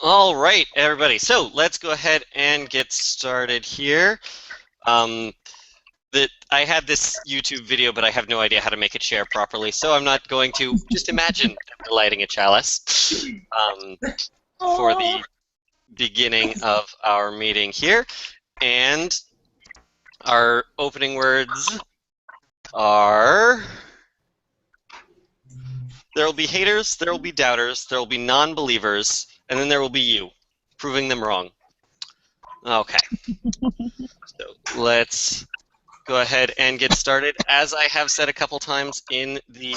All right, everybody. So let's go ahead and get started here. Um, I had this YouTube video, but I have no idea how to make it share properly, so I'm not going to. Just imagine that we're lighting a chalice for the beginning of our meeting here, and our opening words are: there will be haters, there will be doubters, there will be non-believers, and then there will be you, proving them wrong. Okay, so let's go ahead and get started. As I have said a couple times in the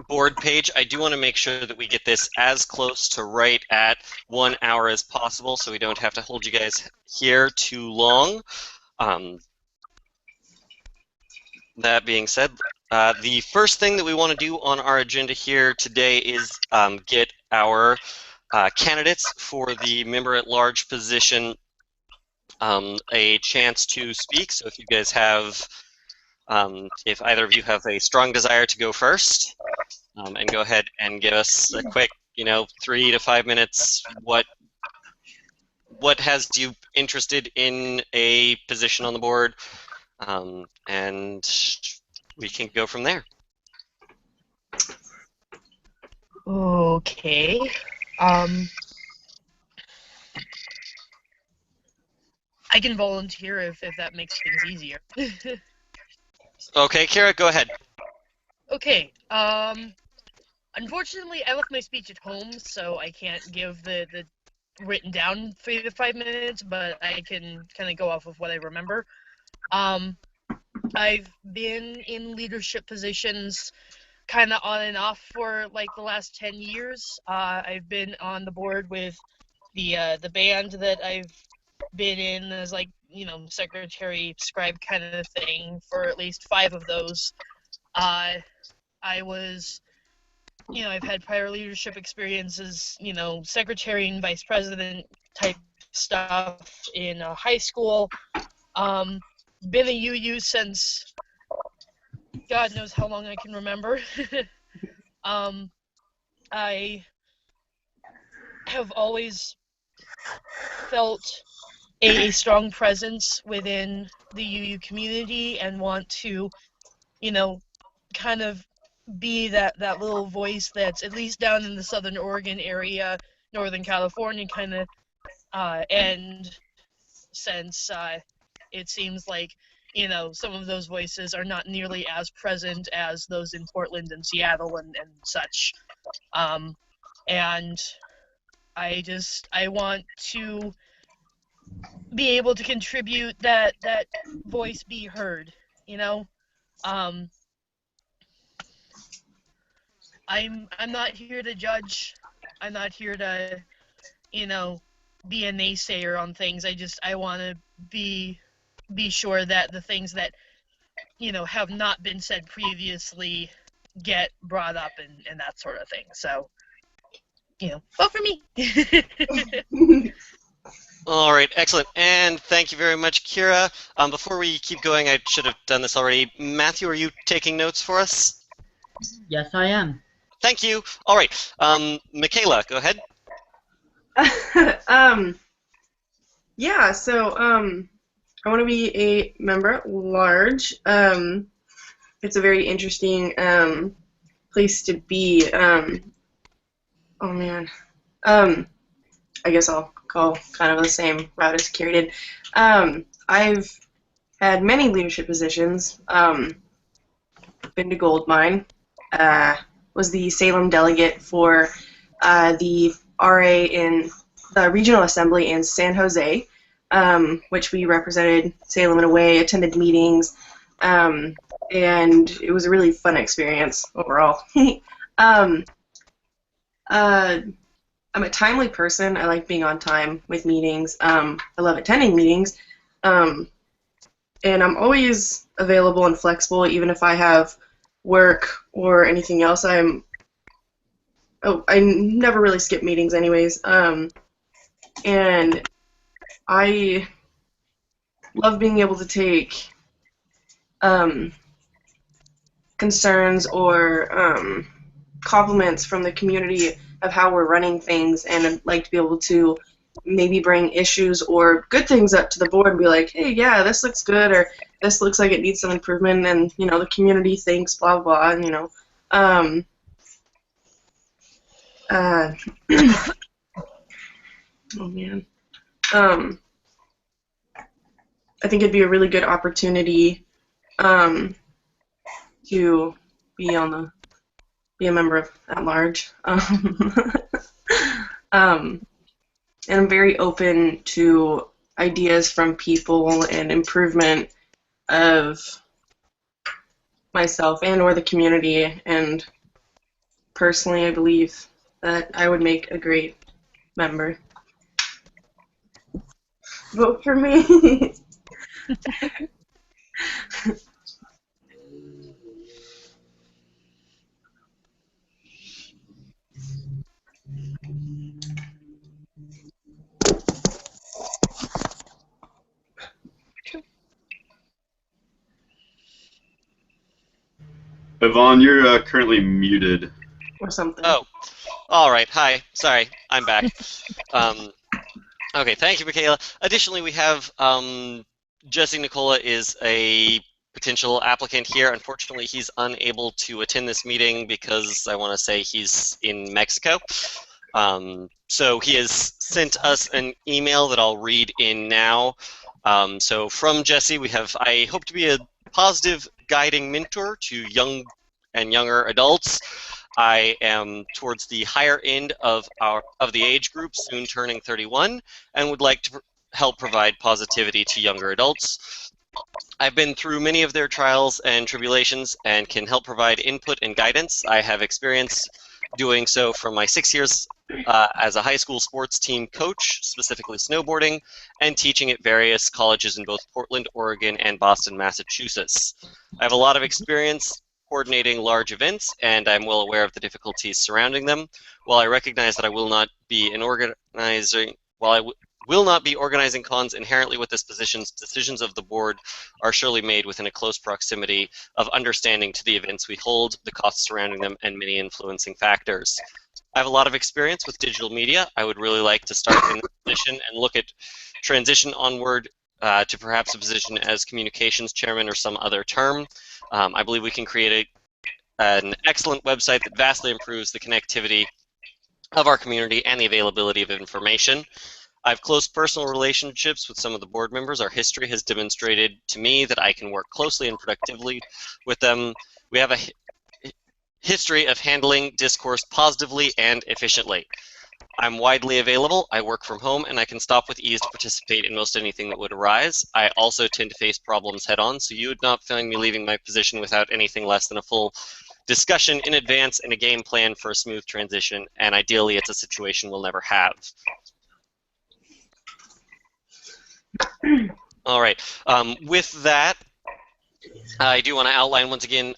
board page, I do want to make sure that we get this as close to right at 1 hour as possible, so we don't have to hold you guys here too long. That being said, the first thing that we want to do on our agenda here today is get our candidates for the member-at-large position a chance to speak. So if you guys have, if either of you have a strong desire to go first, and go ahead and give us a quick, 3 to 5 minutes, what has you interested in a position on the board, and we can go from there. Okay. I can volunteer if that makes things easier. Okay, Kira, go ahead. Okay. Unfortunately, I left my speech at home, so I can't give the written down 3 to 5 minutes, but I can kind of go off of what I remember. I've been in leadership positions kind of on and off for like the last 10 years. I've been on the board with the band that I've been in as secretary, scribe kind of thing for at least 5 of those. I was, I've had prior leadership experiences, secretary and vice president type stuff in high school. Been a UU since God knows how long I can remember. I have always felt a strong presence within the UU community and want to, kind of be that little voice that's at least down in the Southern Oregon area, Northern California kind of, and since it seems like, some of those voices are not nearly as present as those in Portland and Seattle and such. And I want to be able to contribute that voice be heard, I'm not here to judge. I'm not here to, be a naysayer on things. I want to be sure that the things that, have not been said previously get brought up and that sort of thing. So, vote for me. All right, excellent, and thank you very much, Kira. Before we keep going, I should have done this already. Matthew, are you taking notes for us? Yes, I am. Thank you. All right, Michaela, go ahead. Yeah, so I want to be a member at large. It's a very interesting place to be. Oh man. I guess I'll go kind of the same route as Carrie did. I've had many leadership positions. Been to gold mine. Was the Salem delegate for the RA in the Regional Assembly in San Jose, which we represented Salem in a way, attended meetings, and it was a really fun experience overall. I'm a timely person. I like being on time with meetings. I love attending meetings, and I'm always available and flexible, even if I have work or anything else. I never really skip meetings anyways, and I love being able to take concerns or compliments from the community of how we're running things, and I'd like to be able to maybe bring issues or good things up to the board and be like, hey, yeah, this looks good, or this looks like it needs some improvement, and the community thinks blah blah, and uh, oh man, I think it'd be a really good opportunity to be a member of at large. And I'm very open to ideas from people and improvement of myself and or the community. And personally, I believe that I would make a great member. Vote for me. Yvonne, you're currently muted. Or something. Oh, all right. Hi. Sorry, I'm back. Okay, thank you, Michaela. Additionally, we have Jesse Nicola is a potential applicant here. Unfortunately, he's unable to attend this meeting because I want to say he's in Mexico. So he has sent us an email that I'll read in now. So from Jesse, we have, I hope to be a positive guiding mentor to young and younger adults. I am towards the higher end of the age group, soon turning 31, and would like to help provide positivity to younger adults. I've been through many of their trials and tribulations and can help provide input and guidance. I have experience doing so from my 6 years as a high school sports team coach, specifically snowboarding, and teaching at various colleges in both Portland, Oregon, and Boston, Massachusetts. I have a lot of experience coordinating large events, and I'm well aware of the difficulties surrounding them. While I recognize that I will not be organizing cons inherently with this position, decisions of the board are surely made within a close proximity of understanding to the events we hold, the costs surrounding them, and many influencing factors. I have a lot of experience with digital media. I would really like to start in this position and look at transition onward to perhaps a position as communications chairman or some other term. I believe we can create an excellent website that vastly improves the connectivity of our community and the availability of information. I have close personal relationships with some of the board members. Our history has demonstrated to me that I can work closely and productively with them. We have a history of handling discourse positively and efficiently. I'm widely available, I work from home, and I can stop with ease to participate in most anything that would arise. I also tend to face problems head-on, so you would not find me leaving my position without anything less than a full discussion in advance and a game plan for a smooth transition, and ideally it's a situation we'll never have. All right, with that, I do want to outline once again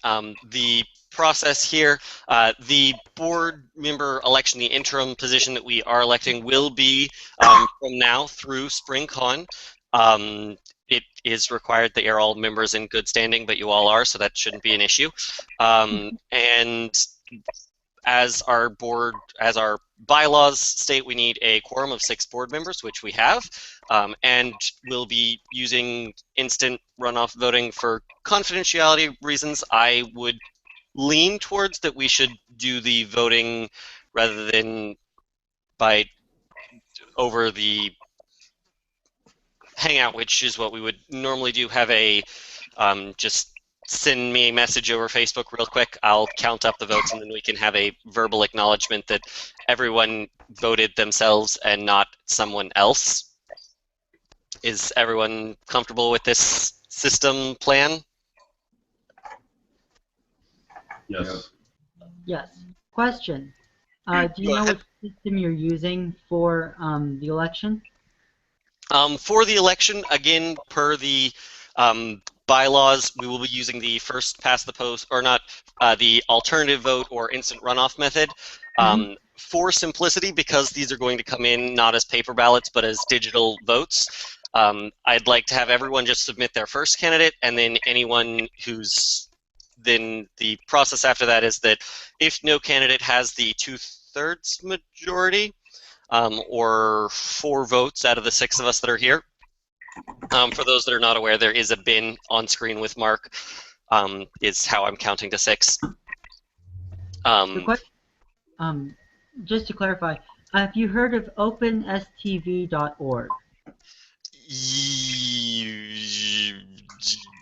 the process here. The board member election, the interim position that we are electing, will be from now through SpringCon. It is required that you're all members in good standing, but you all are, so that shouldn't be an issue. And as our bylaws state, we need a quorum of 6 board members, which we have, and we'll be using instant runoff voting for confidentiality reasons. I would lean towards that we should do the voting rather than over the Hangout, which is what we would normally do. Have a just send me a message over Facebook real quick. I'll count up the votes, and then we can have a verbal acknowledgement that everyone voted themselves and not someone else. Is everyone comfortable with this system plan? Yes. Yes. Question. Do you know what system you're using for the election? For the election, again, per the bylaws, we will be using the first past the post, or not, the alternative vote or instant runoff method. For simplicity, because these are going to come in not as paper ballots but as digital votes, I'd like to have everyone just submit their first candidate, and then anyone who's then the process after that is that if no candidate has the 2/3 majority, or 4 votes out of the 6 of us that are here, for those that are not aware, there is a bin on screen with Mark, is how I'm counting to 6. Just to clarify, have you heard of openstv.org?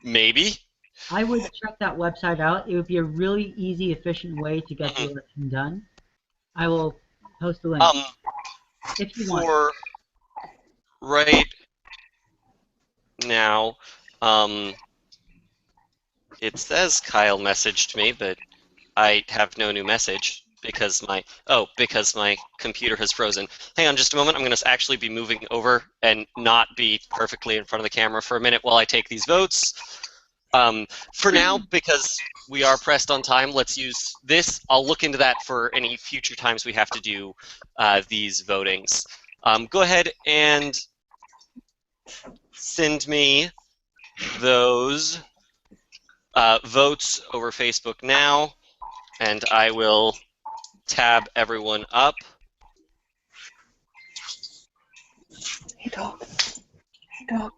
Maybe. I would check that website out. It would be a really easy, efficient way to get the election done. I will post a link if you want. For right now, it says Kyle messaged me, but I have no new message because my computer has frozen. Hang on just a moment. I'm going to actually be moving over and not be perfectly in front of the camera for a minute while I take these votes. For now, because we are pressed on time, let's use this. I'll look into that for any future times we have to do these votings. Go ahead and send me those votes over Facebook now, and I will tab everyone up. Hey, dog. Hey, dog.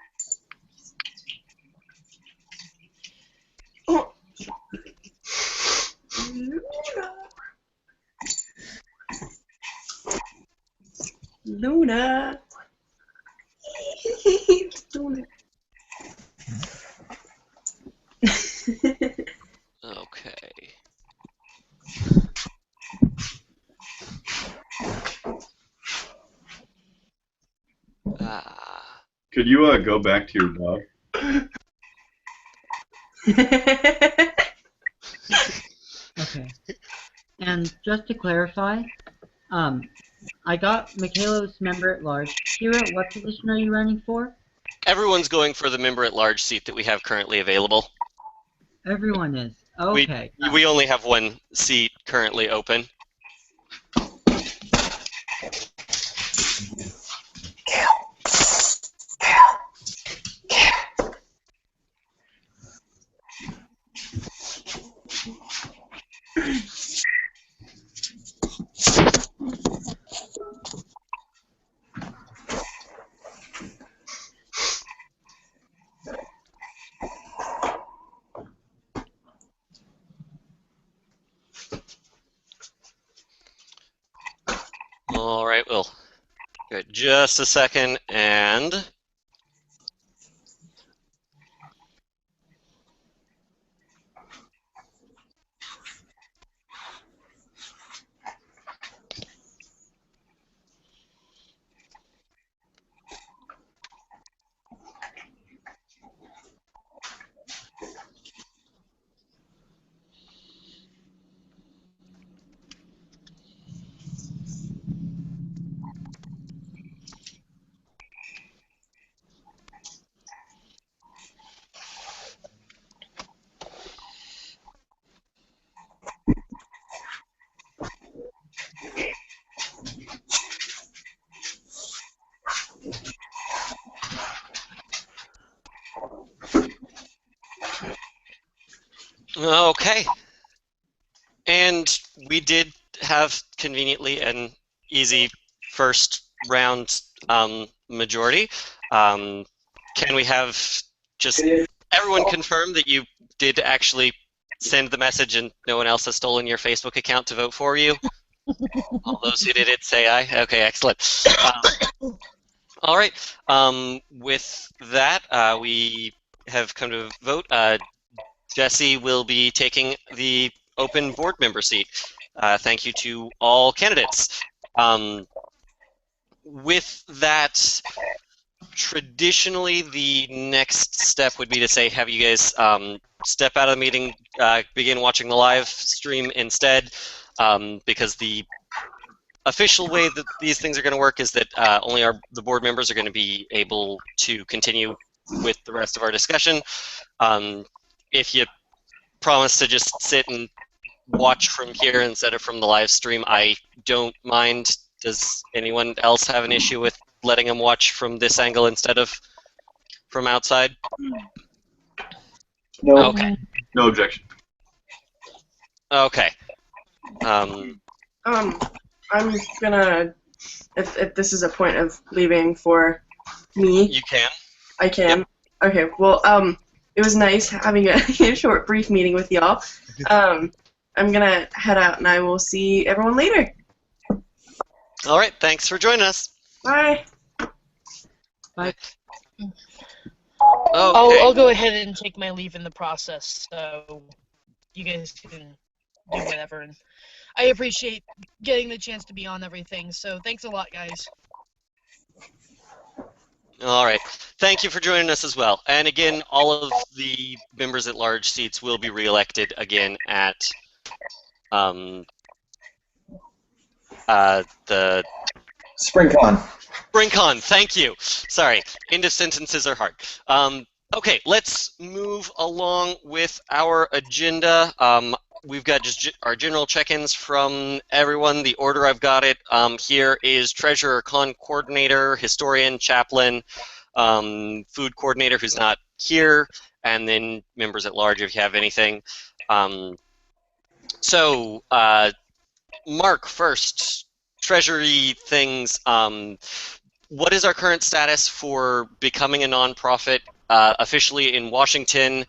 Oh. Luna. Luna. Okay. Could you go back to your dog? Okay. And just to clarify, I got Michaela's member at large. Kira, what position are you running for? Everyone's going for the member at large seat that we have currently available. Everyone is. Okay. We only have 1 seat currently open. All right, we'll give it just a second and okay. And we did have conveniently an easy first round majority. Can we have just everyone confirm that you did actually send the message and no one else has stolen your Facebook account to vote for you? All those who did it say aye. Okay, excellent. All right. With that, we have come to vote. Jesse will be taking the open board member seat. Thank you to all candidates. With that, traditionally the next step would be to say, have you guys step out of the meeting, begin watching the live stream instead, because the official way that these things are going to work is that only the board members are going to be able to continue with the rest of our discussion. If you promise to just sit and watch from here instead of from the live stream, I don't mind. Does anyone else have an issue with letting them watch from this angle instead of from outside? No. Okay. No objection. Okay. Um, I'm gonna, if this is a point of leaving for me, you can. I can. Yep. Okay, well, it was nice having a, a short, brief meeting with y'all. I'm gonna head out and I will see everyone later. All right. Thanks for joining us. Bye. Bye. Okay. I'll go ahead and take my leave in the process, so you guys can do whatever. And I appreciate getting the chance to be on everything, so thanks a lot, guys. All right. Thank you for joining us as well. And again, all of the members at large seats will be reelected again at the SpringCon. SpringCon. Thank you. Sorry, end of sentences are hard. Okay, let's move along with our agenda. We've got just our general check-ins from everyone. The order I've got it here is treasurer, con coordinator, historian, chaplain, food coordinator who's not here, and then members at large if you have anything. So, Mark, first, treasury things. What is our current status for becoming a nonprofit officially in Washington?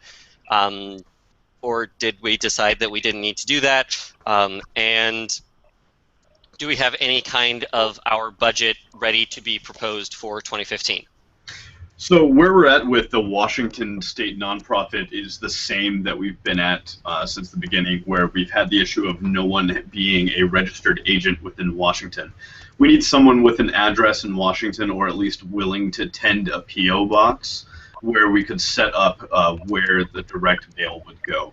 Or did we decide that we didn't need to do that? And do we have any kind of our budget ready to be proposed for 2015? So where we're at with the Washington State nonprofit is the same that we've been at since the beginning, where we've had the issue of no one being a registered agent within Washington. We need someone with an address in Washington, or at least willing to tend a P.O. box, where we could set up where the direct mail would go.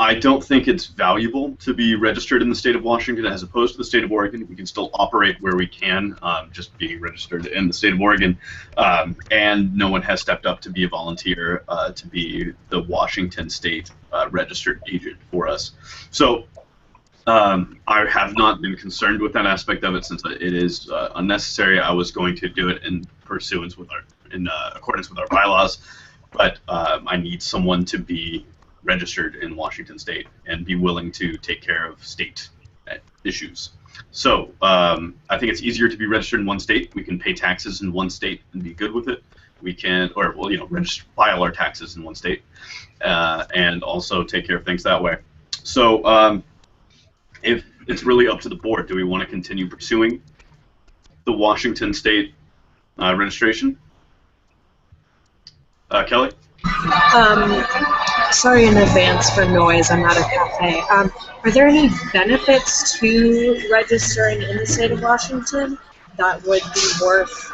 I don't think it's valuable to be registered in the state of Washington as opposed to the state of Oregon. We can still operate where we can, just being registered in the state of Oregon. And no one has stepped up to be a volunteer to be the Washington State registered agent for us. So I have not been concerned with that aspect of it since it is unnecessary. I was going to do it in pursuance with accordance with our bylaws, but I need someone to be registered in Washington State and be willing to take care of state issues. So I think it's easier to be registered in one state. We can pay taxes in one state and be good with it. We can, or well, file our taxes in one state and also take care of things that way. So if it's really up to the board, do we want to continue pursuing the Washington State registration? Kelly? Sorry in advance for noise. I'm at a cafe. Are there any benefits to registering in the state of Washington that would be worth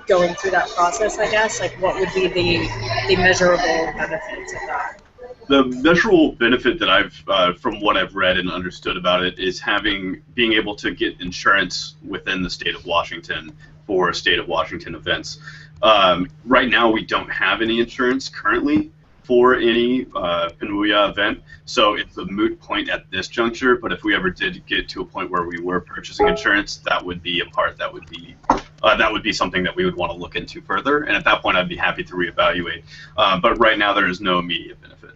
going through that process, I guess? Like, what would be the measurable benefits of that? The measurable benefit that I've, from what I've read and understood about it, is being able to get insurance within the state of Washington for state of Washington events. Right now, we don't have any insurance currently for any PNWUUYA event, so it's a moot point at this juncture. But if we ever did get to a point where we were purchasing insurance, that would be a part that would be something that we would want to look into further. And at that point, I'd be happy to reevaluate. But right now, there is no immediate benefit.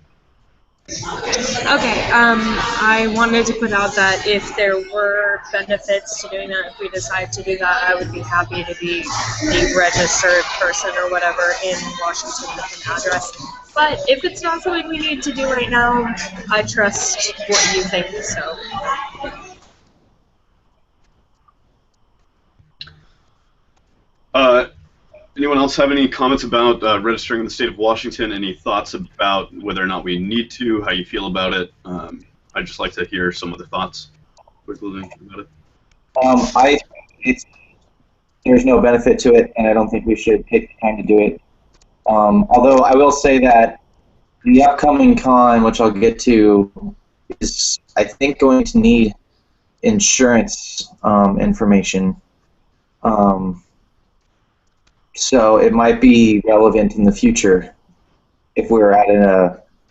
Okay, I wanted to put out that if there were benefits to doing that, if we decide to do that, I would be happy to be a registered person or whatever in Washington with an address. But if it's not something we need to do right now, I trust what you think, so. Anyone else have any comments about registering in the state of Washington? Any thoughts about whether or not we need to? How you feel about it? I'd just like to hear some of the thoughts quickly about it. There's no benefit to it, and I don't think we should take the time to do it. Although I will say that the upcoming con, which I'll get to, is I think going to need insurance information. So it might be relevant in the future if we're at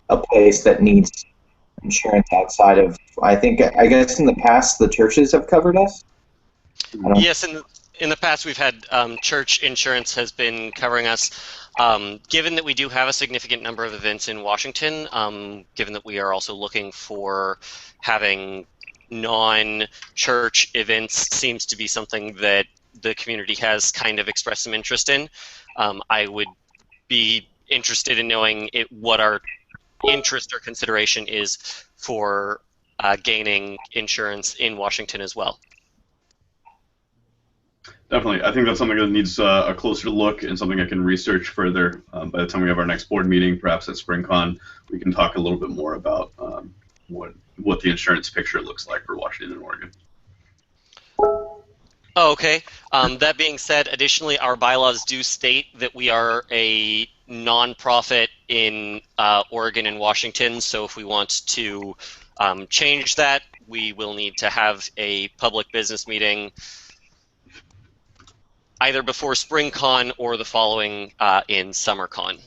a place that needs insurance outside of, I guess in the past the churches have covered us. Yes, in the past we've had church insurance has been covering us. Given that we do have a significant number of events in Washington, given that we are also looking for having non-church events seems to be something that the community has kind of expressed some interest in, I would be interested in knowing what our interest or consideration is for gaining insurance in Washington as well. Definitely. I think that's something that needs a closer look and something I can research further. By the time we have our next board meeting, perhaps at SpringCon, we can talk a little bit more about what the insurance picture looks like for Washington and Oregon. Oh, okay. That being said, additionally, our bylaws do state that we are a nonprofit in Oregon and Washington, so if we want to change that, we will need to have a public business meeting either before SpringCon or the following in SummerCon.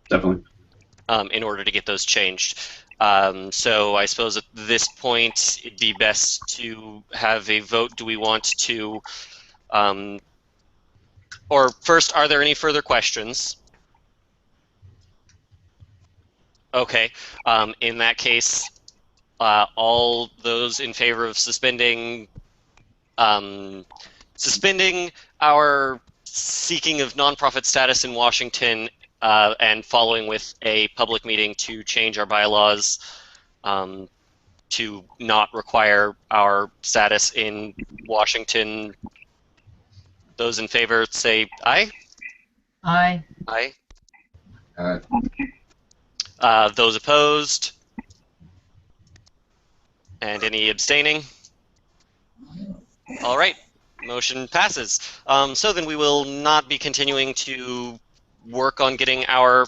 Definitely. In order to get those changed. So I suppose at this point it'd be best to have a vote. Do we want to, or first, are there any further questions? Okay, in that case, all those in favor of suspending our seeking of nonprofit status in Washington and following with a public meeting to change our bylaws to not require our status in Washington. Those in favor say aye. Aye. Aye. Aye. Those opposed? And any abstaining? All right. Motion passes. So then we will not be continuing to work on getting our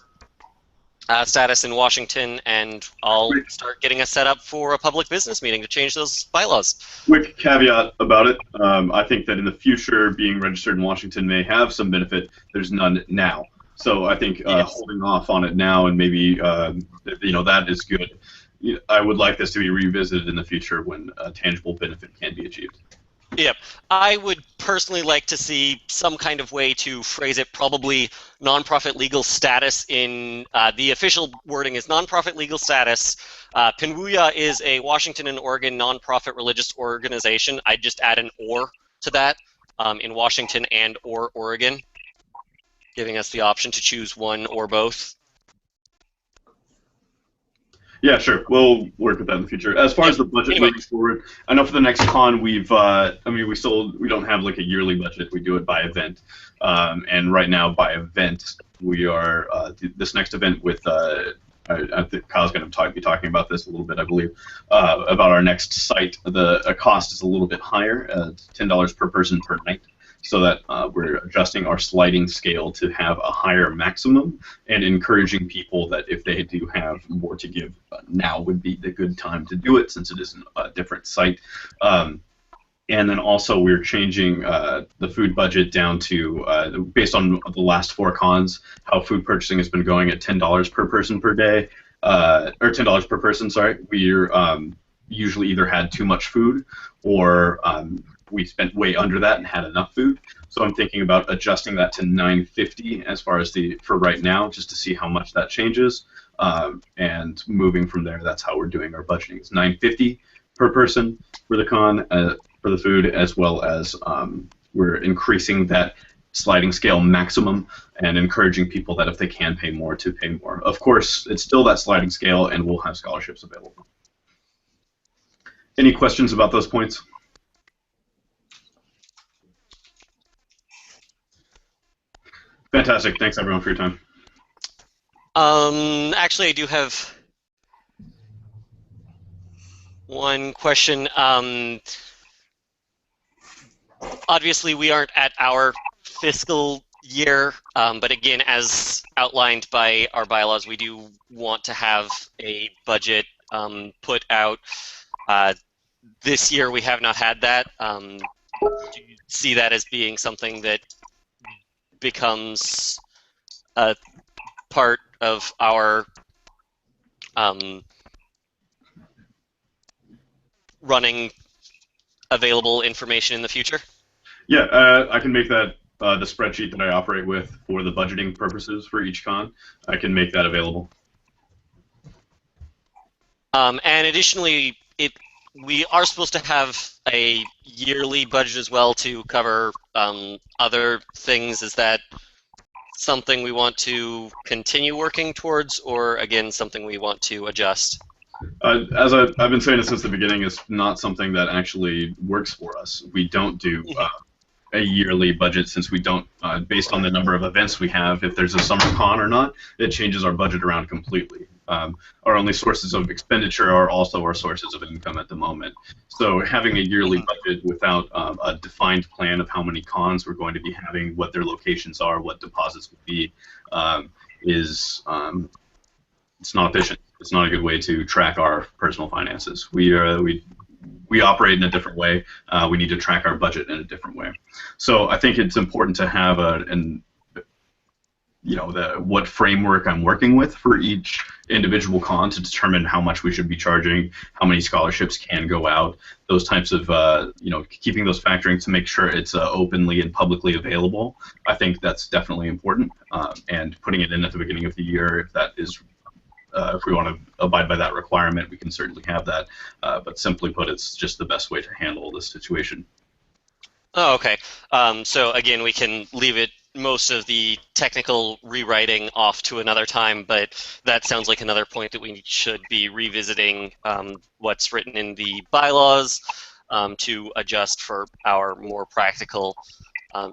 status in Washington, and I'll start getting us set up for a public business meeting to change those bylaws. Quick caveat about it. I think that in the future, being registered in Washington may have some benefit. There's none now. So I think Yes. holding off on it now and maybe, that is good. I would like this to be revisited in the future when a tangible benefit can be achieved. Yep. I would personally like to see some kind of way to phrase it, probably nonprofit legal status in the official wording is nonprofit legal status. PNWUUYA is a Washington and Oregon nonprofit religious organization. I'd just add an or to that in Washington and or Oregon, giving us the option to choose one or both. Yeah, sure. We'll work with that in the future. As far as the budget moving forward, I know for the next con we don't have like a yearly budget. We do it by event, and right now by event we are this next event with. I think Kyle's going to be talking about this a little bit, I believe, about our next site. The cost is a little bit higher, $10 per person per night. So that we're adjusting our sliding scale to have a higher maximum and encouraging people that if they do have more to give, now would be the good time to do it since it is a different site. And then also we're changing the food budget down to, based on the last 4 cons, how food purchasing has been going at $10 per person per day, or $10 per person, sorry. We're usually either had too much food or we spent way under that and had enough food. So I'm thinking about adjusting that to $9.50 as far as for right now, just to see how much that changes. And moving from there, that's how we're doing our budgeting. It's $9.50 per person for the con, for the food, as well as we're increasing that sliding scale maximum and encouraging people that if they can pay more, to pay more. Of course, it's still that sliding scale, and we'll have scholarships available. Any questions about those points? Fantastic. Thanks, everyone, for your time. Actually, I do have one question. Obviously, we aren't at our fiscal year, but again, as outlined by our bylaws, we do want to have a budget put out. This year, we have not had that. Do you see that as being something that becomes a part of our running available information in the future? Yeah, I can make that the spreadsheet that I operate with for the budgeting purposes for each con. I can make that available. And additionally, we are supposed to have a yearly budget as well to cover other things. Is that something we want to continue working towards, or again, something we want to adjust? As I've been saying it since the beginning, it's not something that actually works for us. We don't do a yearly budget since we don't, based on the number of events we have, if there's a summer con or not, it changes our budget around completely. Our only sources of expenditure are also our sources of income at the moment. So having a yearly budget without a defined plan of how many cons we're going to be having, what their locations are, what deposits will be, is it's not efficient. It's not a good way to track our personal finances. We operate in a different way. We need to track our budget in a different way. So I think it's important to have what framework I'm working with for each individual con to determine how much we should be charging, how many scholarships can go out, those types of keeping those factoring to make sure it's openly and publicly available. I think that's definitely important, and putting it in at the beginning of the year, if that is. If we want to abide by that requirement, we can certainly have that. But simply put, it's just the best way to handle this situation. Oh, okay. So again, we can leave it most of the technical rewriting off to another time, but that sounds like another point that we should be revisiting what's written in the bylaws to adjust for our more practical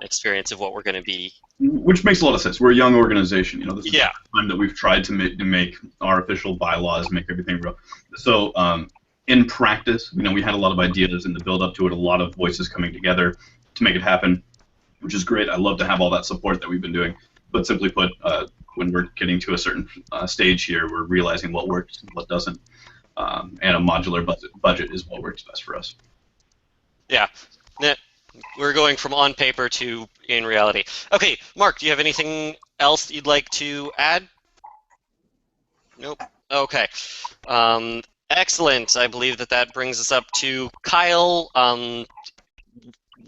experience of what we're going to be. Which makes a lot of sense. We're a young organization. This is Yeah. the time that we've tried to make our official bylaws, make everything real. So in practice, we had a lot of ideas in the build-up to it, a lot of voices coming together to make it happen, which is great. I love to have all that support that we've been doing. But simply put, when we're getting to a certain stage here, we're realizing what works and what doesn't. And a modular budget is what works best for us. Yeah. We're going from on paper to in reality. Okay, Mark, do you have anything else that you'd like to add? Nope. Okay. Excellent. I believe that brings us up to Kyle.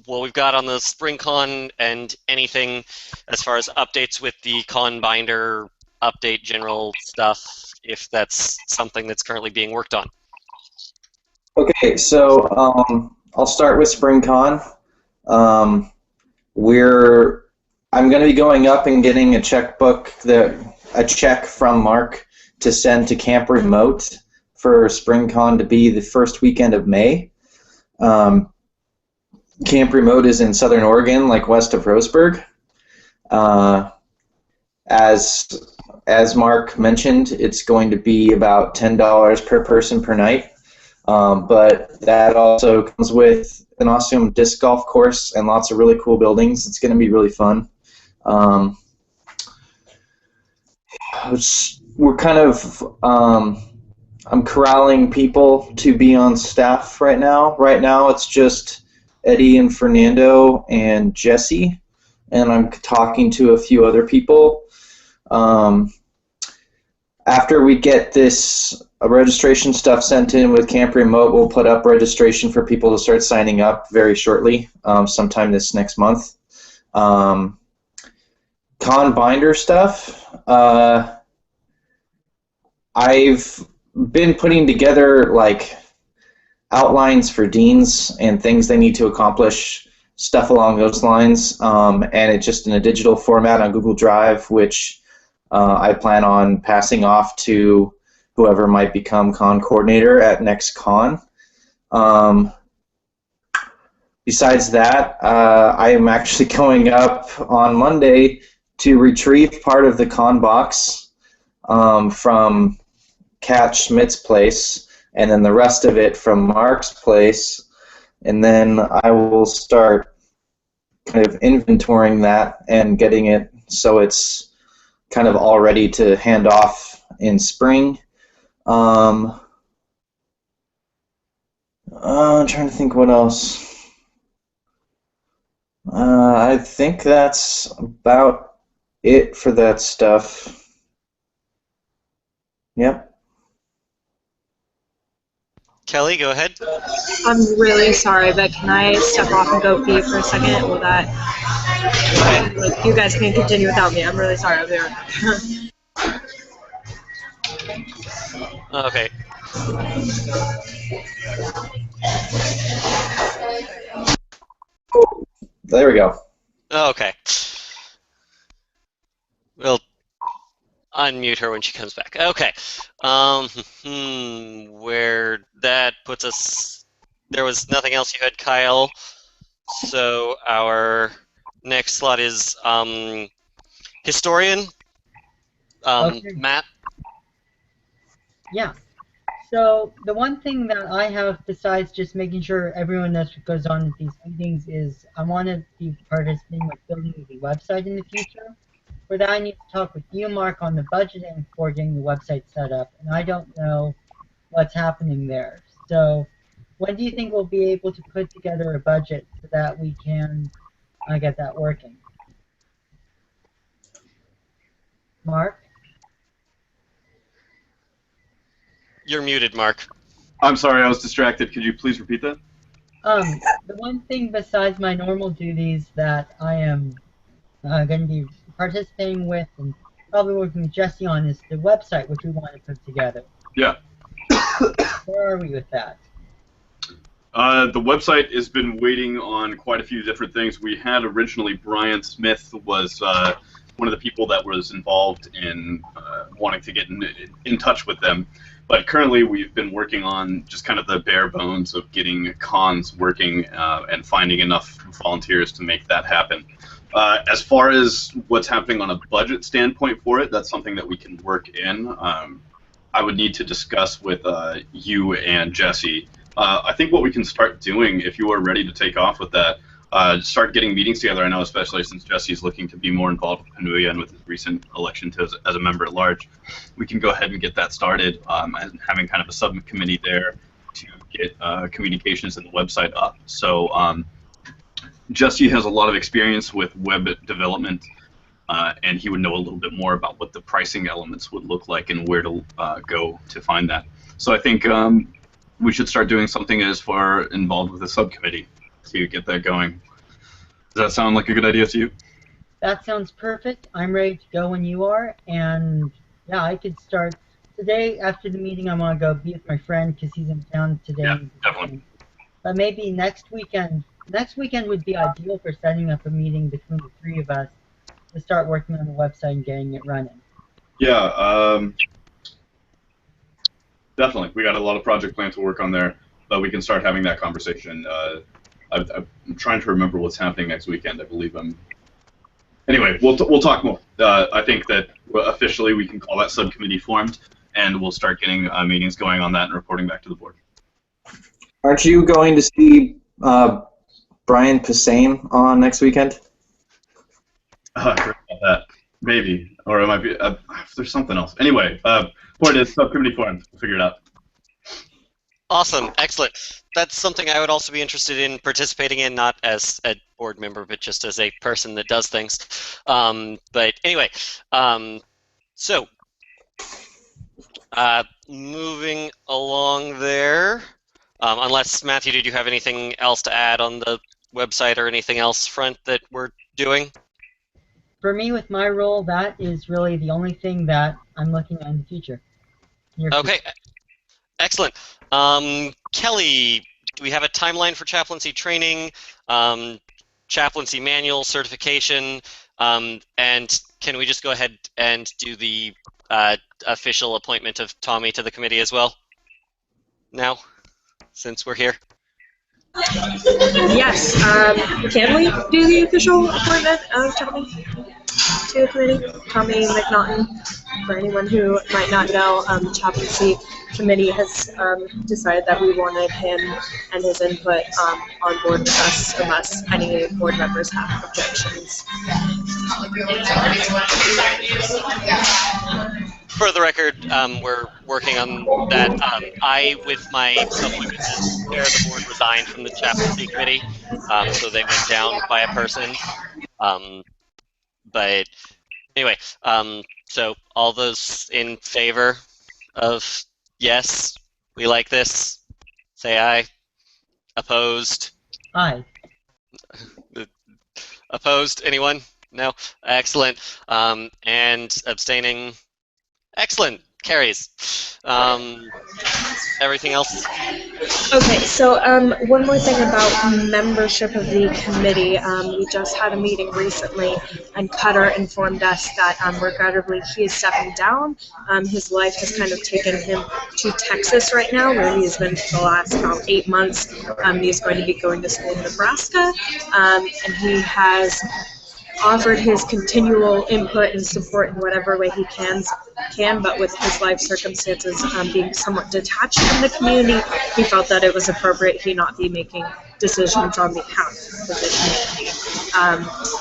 What we've got on the Spring Con and anything as far as updates with the Con Binder update, general stuff, if that's something that's currently being worked on. Okay, so I'll start with Spring Con. I'm going to be going up and getting a check from Mark to send to Camp Remote for Spring Con to be the first weekend of May. Camp Remote is in Southern Oregon, like west of Roseburg. As Mark mentioned, it's going to be about $10 per person per night. But that also comes with an awesome disc golf course and lots of really cool buildings. It's going to be really fun. We're kind of, I'm corralling people to be on staff right now. Right now it's just Eddie and Fernando and Jesse, and I'm talking to a few other people. After we get this registration stuff sent in with Camp Remote, we'll put up registration for people to start signing up very shortly, sometime this next month. Con Binder stuff, I've been putting together like outlines for deans and things they need to accomplish, stuff along those lines, and it's just in a digital format on Google Drive, which I plan on passing off to whoever might become con coordinator at next con. Besides that, I am actually going up on Monday to retrieve part of the con box from Kat Schmidt's place, and then the rest of it from Mark's place, and then I will start kind of inventorying that and getting it so it's kind of all ready to hand off in spring. I'm trying to think what else. I think that's about it for that stuff. Yep. Kelly, go ahead. I'm really sorry, but can I step off and go pee for a second? Will that? Okay, like you guys can continue without me. I'm really sorry. I'll be right back. Okay. There we go. Okay. We'll unmute her when she comes back. Okay. Where that puts us, there was nothing else you had, Kyle. So our next slot is historian. Okay. Matt. Yeah. So the one thing that I have, besides just making sure everyone knows what goes on at these meetings, is I want to be participating with building the website in the future. For that, I need to talk with you, Mark, on the budgeting for getting the website set up, and I don't know what's happening there. So when do you think we'll be able to put together a budget so that we can get that working? Mark? You're muted, Mark. I'm sorry, I was distracted. Could you please repeat that? The one thing besides my normal duties that I am going to be participating with and probably working with Jesse on is the website which we want to put together. Yeah. Where are we with that? The website has been waiting on quite a few different things. We had originally Brian Smith was one of the people that was involved in wanting to get in touch with them. But currently we've been working on just kind of the bare bones of getting cons working and finding enough volunteers to make that happen. As far as what's happening on a budget standpoint for it, that's something that we can work in. I would need to discuss with you and Jesse. I think what we can start doing, if you are ready to take off with that, start getting meetings together. I know, especially since Jesse's looking to be more involved with PNWUUYA and with his recent election as a member at large, we can go ahead and get that started, and having kind of a subcommittee there to get communications and the website up. So Jesse has a lot of experience with web development, and he would know a little bit more about what the pricing elements would look like and where to go to find that. So I think we should start doing something as far involved with a subcommittee to get that going. Does that sound like a good idea to you? That sounds perfect. I'm ready to go when you are, and yeah, I could start today. After the meeting, I'm gonna go be with my friend because he's in town today. Yeah, definitely. But maybe next weekend. Next weekend would be ideal for setting up a meeting between the three of us to start working on the website and getting it running. Yeah, definitely. We got a lot of project plan to work on there, but we can start having that conversation. I'm trying to remember what's happening next weekend. I believe I'm. Anyway, we'll talk more. I think that officially we can call that subcommittee formed, and we'll start getting meetings going on that and reporting back to the board. Aren't you going to see Brian Posehn on next weekend? I forgot about that. Maybe, or it might be. There's something else. Anyway, point is subcommittee formed. We'll figure it out. Awesome, excellent. That's something I would also be interested in participating in, not as a board member, but just as a person that does things. But anyway, so moving along there, unless, Matthew, did you have anything else to add on the website or anything else front that we're doing? For me, with my role, that is really the only thing that I'm looking at in the future. Okay, excellent. Kelly, do we have a timeline for chaplaincy training, chaplaincy manual certification, and can we just go ahead and do the official appointment of Tommy to the committee as well now, since we're here? Yes. Can we do the official appointment of Tommy to the committee? Tommy McNaughton. For anyone who might not know, the chaplaincy committee has decided that we wanted him and his input on board with us, unless any board members have objections. For the record, we're working on that. I, with my appointment as chair of the board, resigned from the chaplaincy committee, so they went down by a person. But anyway, so all those in favor of yes, we like this, say aye. Opposed? Aye. Opposed? Anyone? No? Excellent. And abstaining? Excellent. Carries. Everything else? Okay, so one more thing about membership of the committee. We just had a meeting recently, and Cutter informed us that regrettably he is stepping down. His life has kind of taken him to Texas right now, where he has been for the last about 8 months. He's going to be going to school in Nebraska, and he has offered his continual input and support in whatever way he can, but with his life circumstances being somewhat detached from the community, he felt that it was appropriate he not be making decisions on behalf of the community.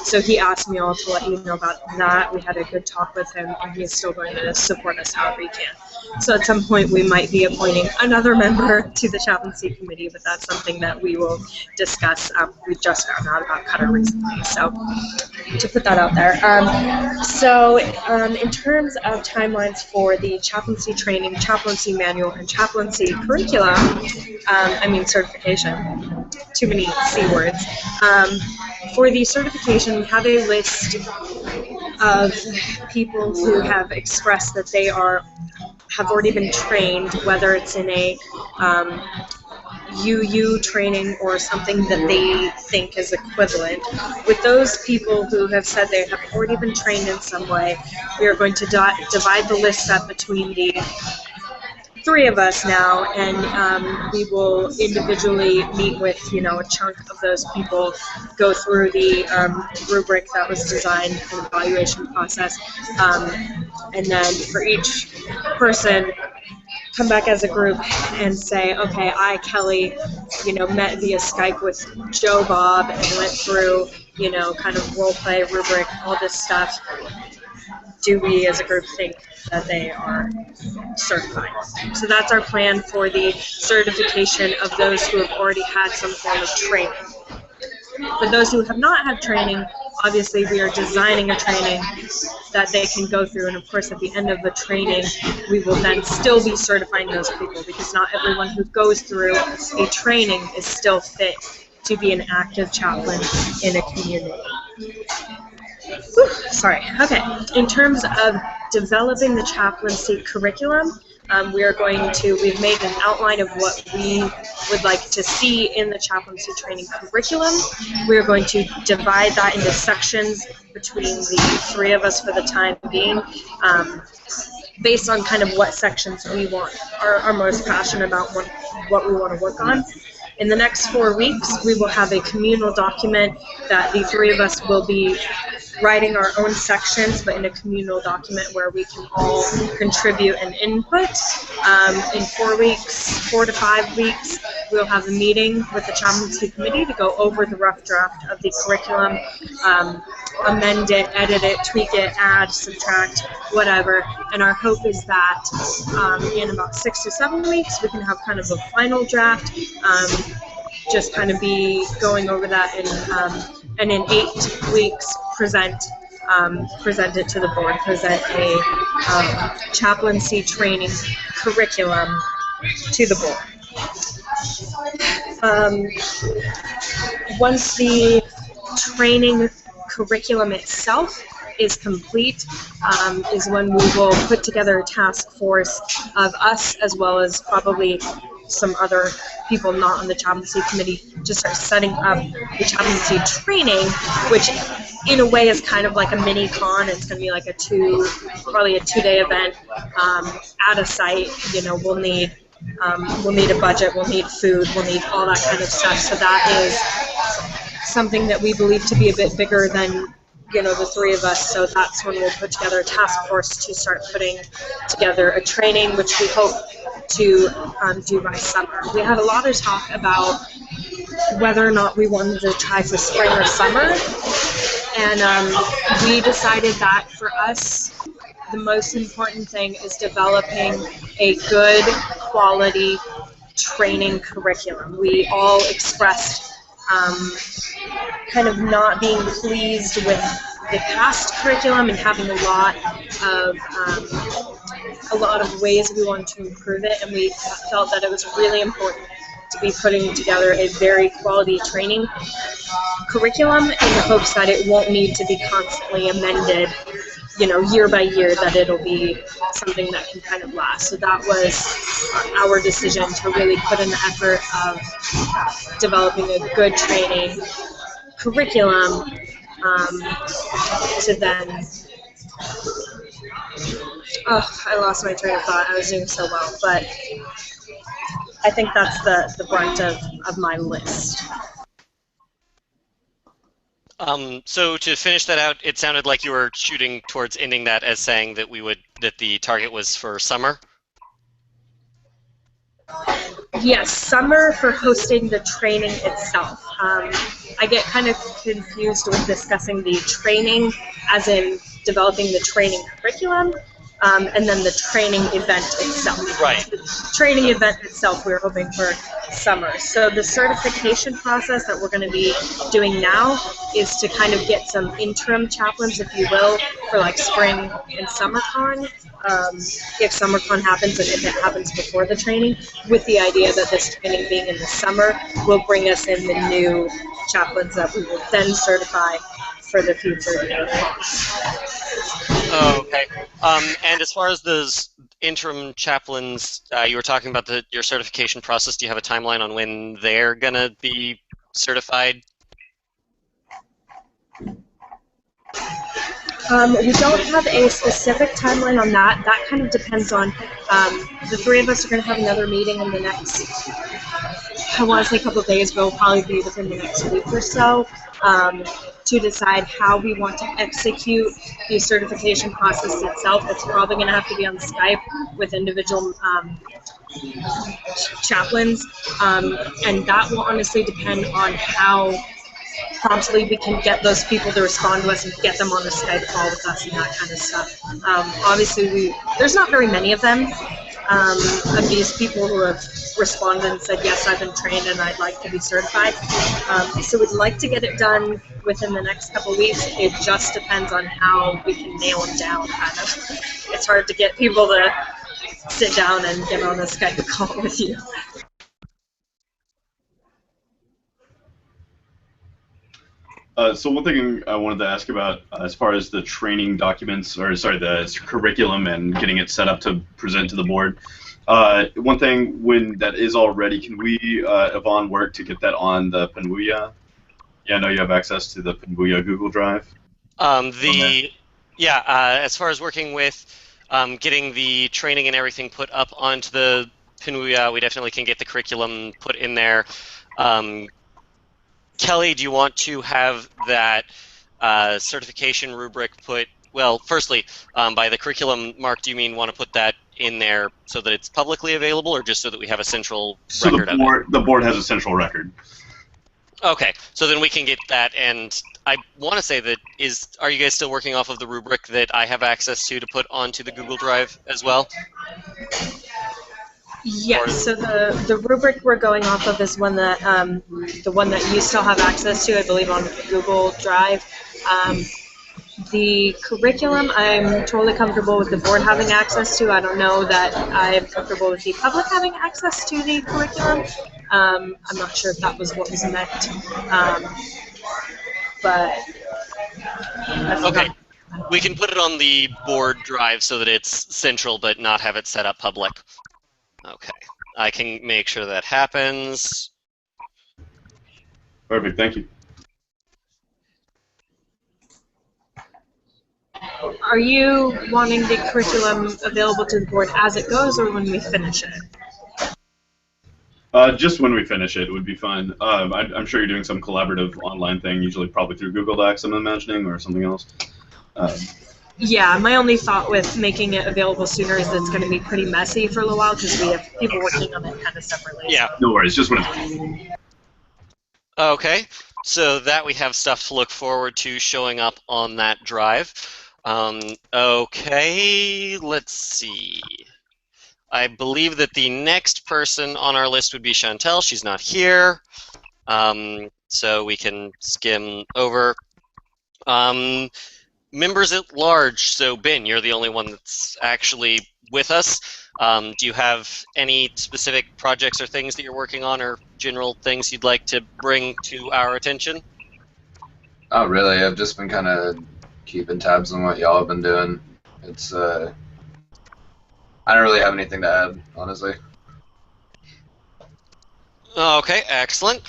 So he asked me all to let you know about that. We had a good talk with him, and he's still going to support us however he can. So at some point we might be appointing another member to the chaplaincy committee, but that's something that we will discuss. We just found out about Cutter recently, so to put that out there. In terms of timelines for the chaplaincy training, chaplaincy manual, and chaplaincy curriculum, certification, too many C words. For the certification, we have a list of people who have expressed that they have already been trained, whether it's in a UU training or something that they think is equivalent. With those people who have said they have already been trained in some way, we are going to divide the list up between the 3 of us now, and we will individually meet with, a chunk of those people, go through the rubric that was designed, and evaluation process, and then for each person, come back as a group and say, okay, I, Kelly, met via Skype with Joe Bob and went through, kind of role play, rubric, all this stuff. Do we as a group think that they are certified? So that's our plan for the certification of those who have already had some form of training. For those who have not had training, obviously we are designing a training that they can go through, and of course at the end of the training we will then still be certifying those people, because not everyone who goes through a training is still fit to be an active chaplain in a community. Whew, sorry. Okay. In terms of developing the chaplaincy curriculum, we've made an outline of what we would like to see in the chaplaincy training curriculum. We're going to divide that into sections between the 3 of us for the time being, based on kind of what sections we are most passionate about, what we want to work on. In the next 4 weeks, we will have a communal document that the 3 of us will be writing our own sections, but in a communal document where we can all contribute and input. In 4 to 5 weeks, we'll have a meeting with the chaplaincy committee to go over the rough draft of the curriculum, amend it, edit it, tweak it, add, subtract, whatever. And our hope is that in about 6 to 7 weeks, we can have kind of a final draft, just kind of be going over that, and in 8 weeks present it to the board, present a chaplaincy training curriculum to the board. Once the training curriculum itself is complete, is when we will put together a task force of us, as well as probably some other people not on the chaplaincy committee, to start setting up the chaplaincy training, which in a way is kind of like a mini con. It's going to be like probably a 2-day event at a site. We'll need a budget, we'll need food, we'll need all that kind of stuff. So that is something that we believe to be a bit bigger than the 3 of us. So that's when we'll put together a task force to start putting together a training, which we hope to do by summer. We had a lot of talk about whether or not we wanted to try for spring or summer, and we decided that for us, the most important thing is developing a good quality training curriculum. We all expressed kind of not being pleased with the past curriculum and having a lot of ways we wanted to improve it, and we felt that it was really important to be putting together a very quality training curriculum in the hopes that it won't need to be constantly amended, year by year, that it'll be something that can kind of last. So that was our decision, to really put in the effort of developing a good training curriculum, to then, I lost my train of thought. I was doing so well, but I think that's the brunt of my list. So to finish that out, it sounded like you were shooting towards ending that as saying that that the target was for summer. Yes, summer for hosting the training itself. I get kind of confused with discussing the training as in developing the training curriculum, and then the training event itself. Right. The training event itself, we're hoping for summer. So the certification process that we're going to be doing now is to kind of get some interim chaplains, if you will, for like spring and SummerCon, if SummerCon happens and if it happens before the training, with the idea that this training being in the summer will bring us in the new chaplains that we will then certify for the future costs. Oh, okay. And as far as those interim chaplains, you were talking about your certification process. Do you have a timeline on when they're going to be certified? We don't have a specific timeline on that. That kind of depends on, the three of us are going to have another meeting in the next, I want to say a couple of days, but it'll probably be within the next week or so, to decide how we want to execute the certification process itself. It's probably going to have to be on Skype with individual chaplains, and that will honestly depend on how promptly we can get those people to respond to us and get them on a Skype call with us and that kind of stuff. Obviously, there's not very many of them, of these people who have responded and said, yes, I've been trained and I'd like to be certified. So we'd like to get it done within the next couple of weeks. It just depends on how we can nail them down, kind of. It's hard to get people to sit down and get on a Skype call with you. So one thing I wanted to ask about, as far as the training documents, or sorry, the curriculum and getting it set up to present to the board. One thing, when that is all ready, can we, Yvonne, work to get that on the PNWUUYA? Yeah, I know you have access to the PNWUUYA Google Drive. As far as working with getting the training and everything put up onto the PNWUUYA, we definitely can get the curriculum put in there. Kelly, do you want to have that certification rubric put, well, firstly, by the curriculum, Mark, do you mean want to put that in there so that it's publicly available, or just so that we have a central record of it? The board has a central record. Okay, so then we can get that, and I want to say that are you guys still working off of the rubric that I have access to put onto the Google Drive as well? Yes, so the rubric we're going off of is one that the one that you still have access to, I believe, on Google Drive. The curriculum, I'm totally comfortable with the board having access to. I don't know that I'm comfortable with the public having access to the curriculum. I'm not sure if that was what was meant, but that's okay. We can put it on the board drive so that it's central, but not have it set up public. Okay, I can make sure that happens. Perfect, thank you. Are you wanting the curriculum available to the board as it goes, or when we finish it? Just when we finish it would be fine. I'm sure you're doing some collaborative online thing, usually probably through Google Docs, I'm imagining, or something else. Yeah, my only thought with making it available sooner is that it's going to be pretty messy for a little while because we have people working on it kind of separately. Yeah. No worries, just when it's... Okay, so that we have stuff to look forward to showing up on that drive. Okay, let's see. I believe that the next person on our list would be Chantel. She's not here, so we can skim over. Members at large, so Ben, you're the only one that's actually with us. Do you have any specific projects or things that you're working on, or general things you'd like to bring to our attention? Oh, really? I've just been kind of keeping tabs on what y'all have been doing. It's I don't really have anything to add, honestly. Okay, excellent.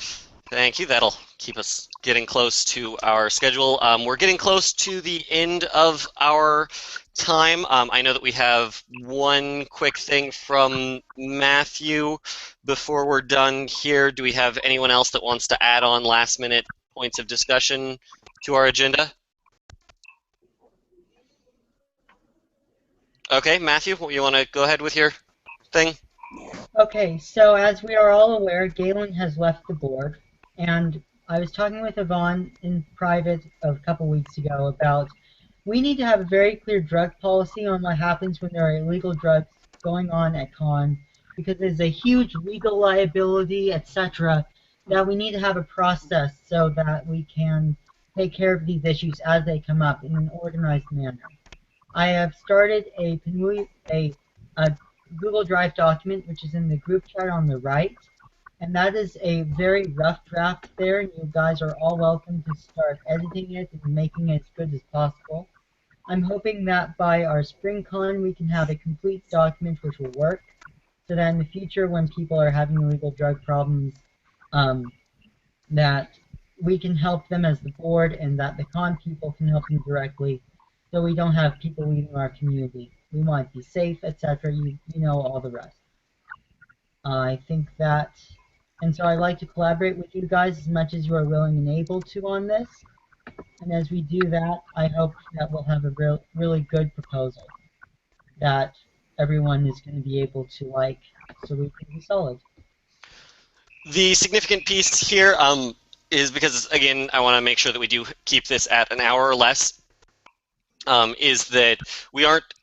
Thank you. That'll keep us getting close to our schedule. We're getting close to the end of our time. I know that we have one quick thing from Matthew before we're done here. Do we have anyone else that wants to add on last-minute points of discussion to our agenda? Okay, Matthew, you want to go ahead with your thing? Okay, so as we are all aware, Galen has left the board, and I was talking with Yvonne in private a couple weeks ago about we need to have a very clear drug policy on what happens when there are illegal drugs going on at con, because there's a huge legal liability, etc., that we need to have a process so that we can take care of these issues as they come up in an organized manner. I have started a Google Drive document, which is in the group chat on the right, and that is a very rough draft there, and you guys are all welcome to start editing it and making it as good as possible. I'm hoping that by our spring con we can have a complete document which will work, so that in the future when people are having illegal drug problems, that we can help them as the board and that the con people can help them directly, so we don't have people leaving our community. We want to be safe, etc. You know all the rest. I think that, and so I'd like to collaborate with you guys as much as you are willing and able to on this. And as we do that, I hope that we'll have a really good proposal that everyone is going to be able to like, so we can be solid. The significant piece here is because, again, I want to make sure that we do keep this at an hour or less. Is that we aren't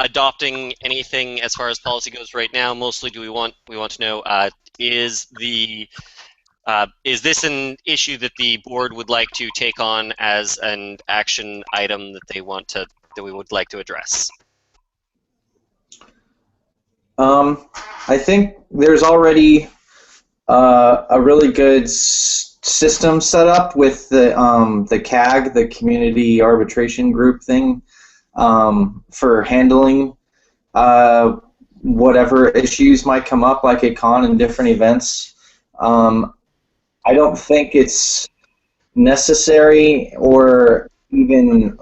adopting anything as far as policy goes right now. Mostly, we want to know is this an issue that the board would like to take on as an action item that we would like to address? I think there's already a really good system set up with the CAG, the Community Arbitration Group thing, for handling whatever issues might come up, like at con and different events. I don't think it's necessary or even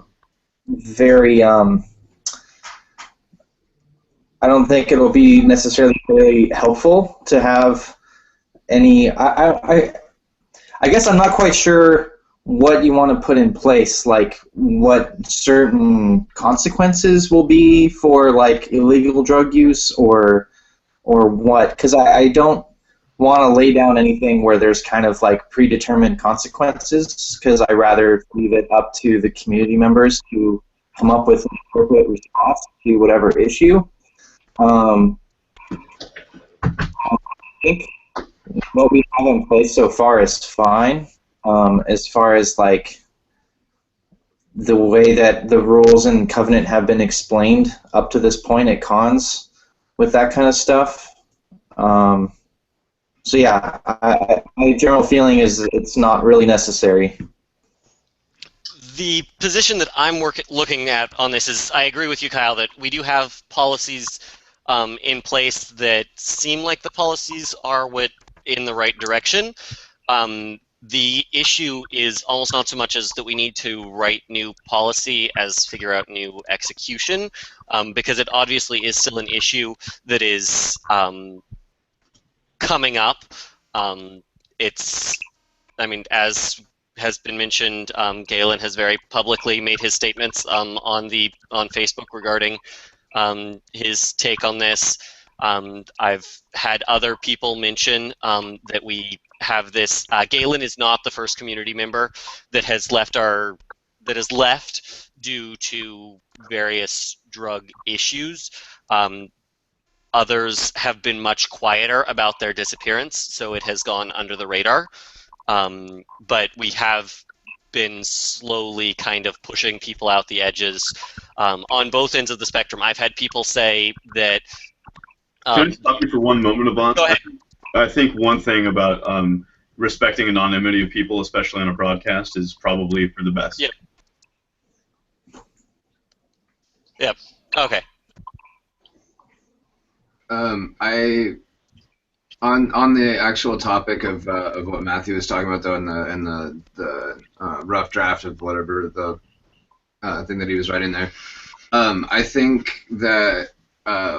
very. I don't think it'll be necessarily very helpful to have any. I guess I'm not quite sure what you want to put in place, like what certain consequences will be for like illegal drug use or what, because I don't want to lay down anything where there's kind of like predetermined consequences, because I rather leave it up to the community members to come up with an appropriate response to whatever issue. I think what we have in place so far is fine. As far as like the way that the rules and covenant have been explained up to this point at cons with that kind of stuff. So yeah, my general feeling is it's not really necessary. The position that I'm looking at on this is, I agree with you, Kyle, that we do have policies in place that seem like the policies are in the right direction. The issue is almost not so much as that we need to write new policy as figure out new execution, because it obviously is still an issue that is coming up. I mean, as has been mentioned, Galen has very publicly made his statements on Facebook regarding his take on this. I've had other people mention that we have this. Galen is not the first community member that has left due to various drug issues. Others have been much quieter about their disappearance, so it has gone under the radar. But we have been slowly kind of pushing people out the edges on both ends of the spectrum. I've had people say that Can I stop you for one moment, Avant? Go ahead. I think one thing about respecting anonymity of people, especially on a broadcast, is probably for the best. Yep. Yep. Okay. I on the actual topic of what Matthew was talking about though in the rough draft of whatever the thing that he was writing there. I think that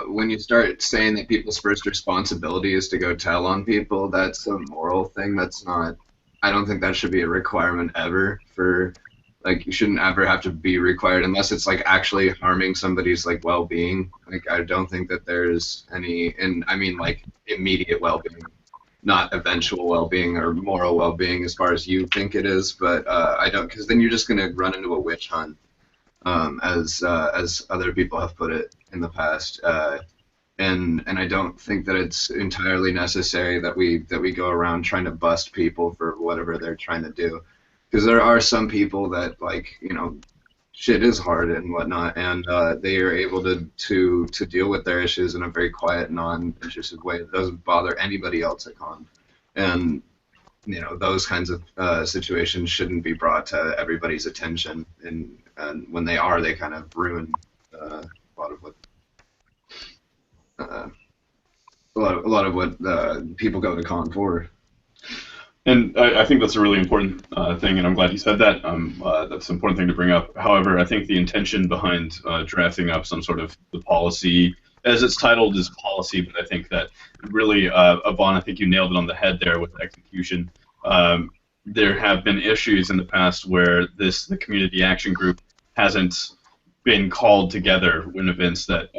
when you start saying that people's first responsibility is to go tell on people, that's a moral thing. That's not. I don't think that should be a requirement ever for. Like, you shouldn't ever have to be required unless it's like actually harming somebody's like well-being. Like, I don't think that there's any, and I mean like immediate well-being, not eventual well-being or moral well-being as far as you think it is. But I don't, because then you're just gonna run into a witch hunt, as other people have put it in the past. And I don't think that it's entirely necessary that we go around trying to bust people for whatever they're trying to do. Because there are some people that, like, you know, shit is hard and whatnot, and they are able to deal with their issues in a very quiet, non-interested way that doesn't bother anybody else at con. And, you know, those kinds of situations shouldn't be brought to everybody's attention, and when they are, they kind of ruin a lot of what a lot of what people go to con for. And I think that's a really important thing, and I'm glad you said that. That's an important thing to bring up. However, I think the intention behind drafting up some sort of the policy, as it's titled, is policy, but I think that really, Yvonne, I think you nailed it on the head there with execution. There have been issues in the past where the community action group hasn't been called together in events that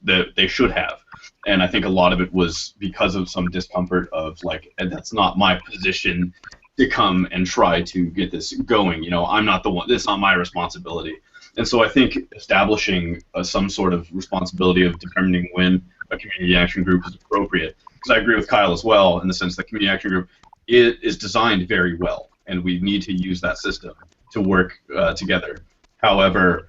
that they should have. And I think a lot of it was because of some discomfort of, like, and that's not my position to come and try to get this going. You know, I'm not the one. It's not my responsibility. And so I think establishing some sort of responsibility of determining when a community action group is appropriate. Because I agree with Kyle as well in the sense that community action group is designed very well, and we need to use that system to work together. However,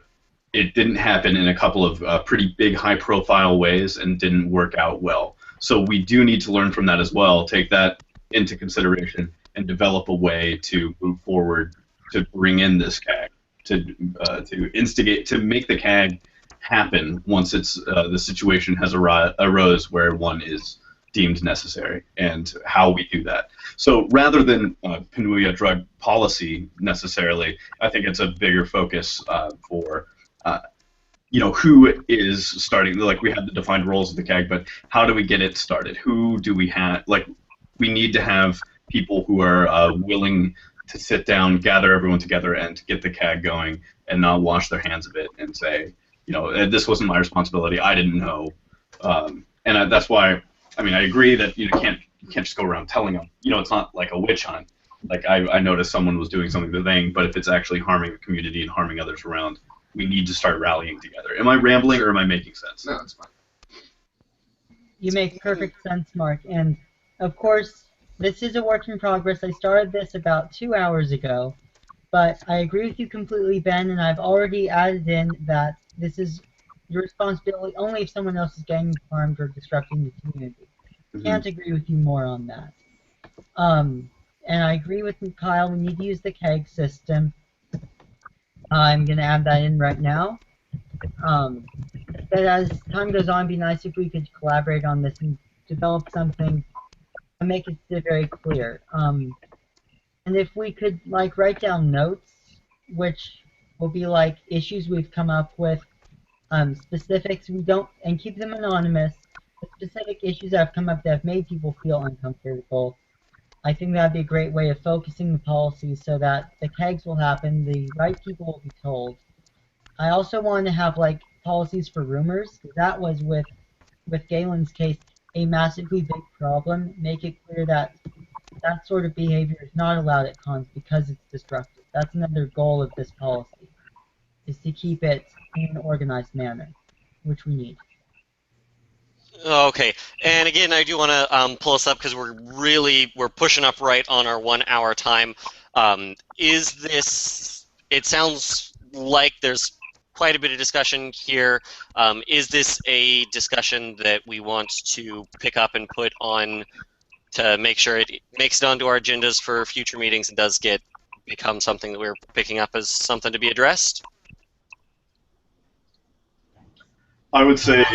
it didn't happen in a couple of pretty big, high-profile ways and didn't work out well. So we do need to learn from that as well, take that into consideration, and develop a way to move forward to bring in this CAG, to instigate, to make the CAG happen once it's the situation has arose where one is deemed necessary, and how we do that. So rather than PNWUUYA drug policy necessarily, I think it's a bigger focus for you know, who is starting. Like, we have the defined roles of the CAG, but how do we get it started? Who do we have? Like, we need to have people who are willing to sit down, gather everyone together, and get the CAG going, and not wash their hands of it and say, you know, this wasn't my responsibility. I didn't know. And that's why, I mean, I agree that you can't just go around telling them. You know, it's not like a witch hunt. Like, I noticed someone was doing something to the thing, but if it's actually harming the community and harming others around, we need to start rallying together. Am I rambling or am I making sense? No, that's fine. You make perfect sense, Mark. And of course, this is a work in progress. I started this about 2 hours ago, but I agree with you completely, Ben, and I've already added in that this is your responsibility only if someone else is getting harmed or disrupting the community. Can't agree with you more on that. And I agree with Kyle, we need to use the CAG system. I'm going to add that in right now. But as time goes on, it'd be nice if we could collaborate on this and develop something and make it very clear. And if we could, like, write down notes, which will be like issues we've come up with, specifics we don't, and keep them anonymous, but specific issues that have come up that have made people feel uncomfortable. I think that'd be a great way of focusing the policy so that the CAGs will happen, the right people will be told. I also want to have, like, policies for rumors. That was, with Galen's case, a massively big problem. Make it clear that that sort of behavior is not allowed at cons because it's disruptive. That's another goal of this policy, is to keep it in an organized manner, which we need. Okay, and again, I do want to pull us up because we're pushing up right on our 1 hour time. Is this? It sounds like there's quite a bit of discussion here. Is this a discussion that we want to pick up and put on to make sure it makes it onto our agendas for future meetings and does become something that we're picking up as something to be addressed? I would say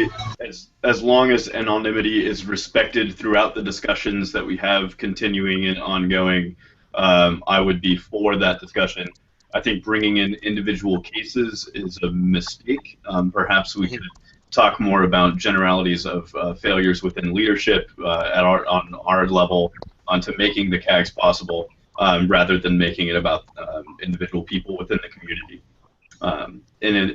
as long as anonymity is respected throughout the discussions that we have continuing and ongoing, I would be for that discussion. I think bringing in individual cases is a mistake. Perhaps we could talk more about generalities of failures within leadership on our level onto making the CAGs possible, rather than making it about individual people within the community. And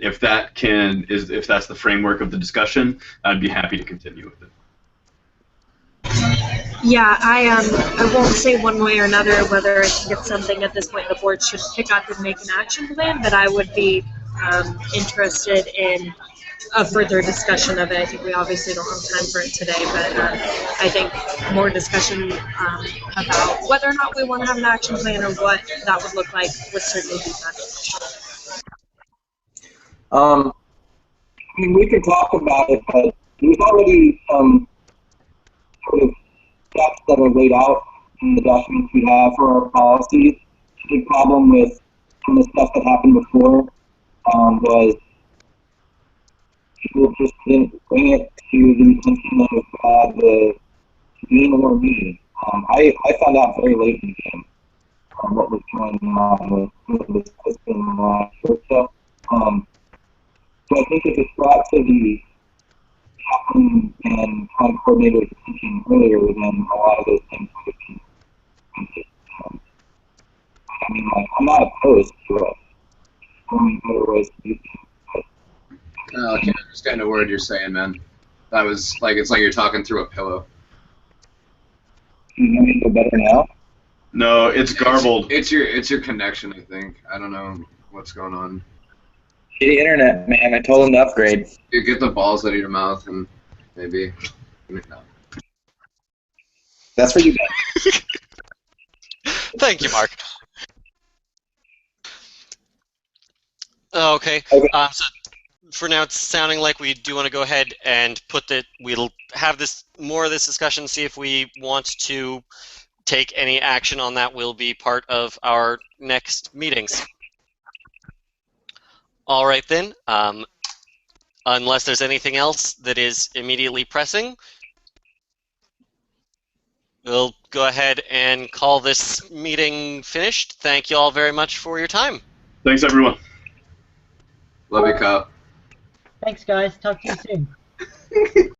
if that's the framework of the discussion, I'd be happy to continue with it. Yeah, I won't say one way or another whether I think it's something at this point the board should pick up and make an action plan, but I would be interested in a further discussion of it. I think we obviously don't have time for it today, but I think more discussion about whether or not we want to have an action plan or what that would look like would certainly be beneficial. I mean, we could talk about it, but there's already some sort of steps that are laid out in the documents we have for our policies. The big problem with some of the stuff that happened before was people just didn't bring it to the attention of the dean or me. I found out very late in the game what was going on with the system stuff. So I think if it's brought to the captain and coordinator's attention earlier, then a lot of those things would be prevented. I mean, like, I'm not opposed to it. Only better ways to do things. I can't understand a word you're saying, man. That was like, it's like you're talking through a pillow. Can you hear me feel better now? No, it's garbled. It's your connection, I think. I don't know what's going on. Shitty internet, man. I told him to upgrade. You get the balls out of your mouth and maybe. No. That's for you guys. Thank you, Mark. Okay. So for now, it's sounding like we do want to go ahead and we'll have more of this discussion, see if we want to take any action on that. Will be part of our next meetings. All right then. Unless there's anything else that is immediately pressing, we'll go ahead and call this meeting finished. Thank you all very much for your time. Thanks, everyone. Love you, Kyle. Thanks, guys. Talk to you soon.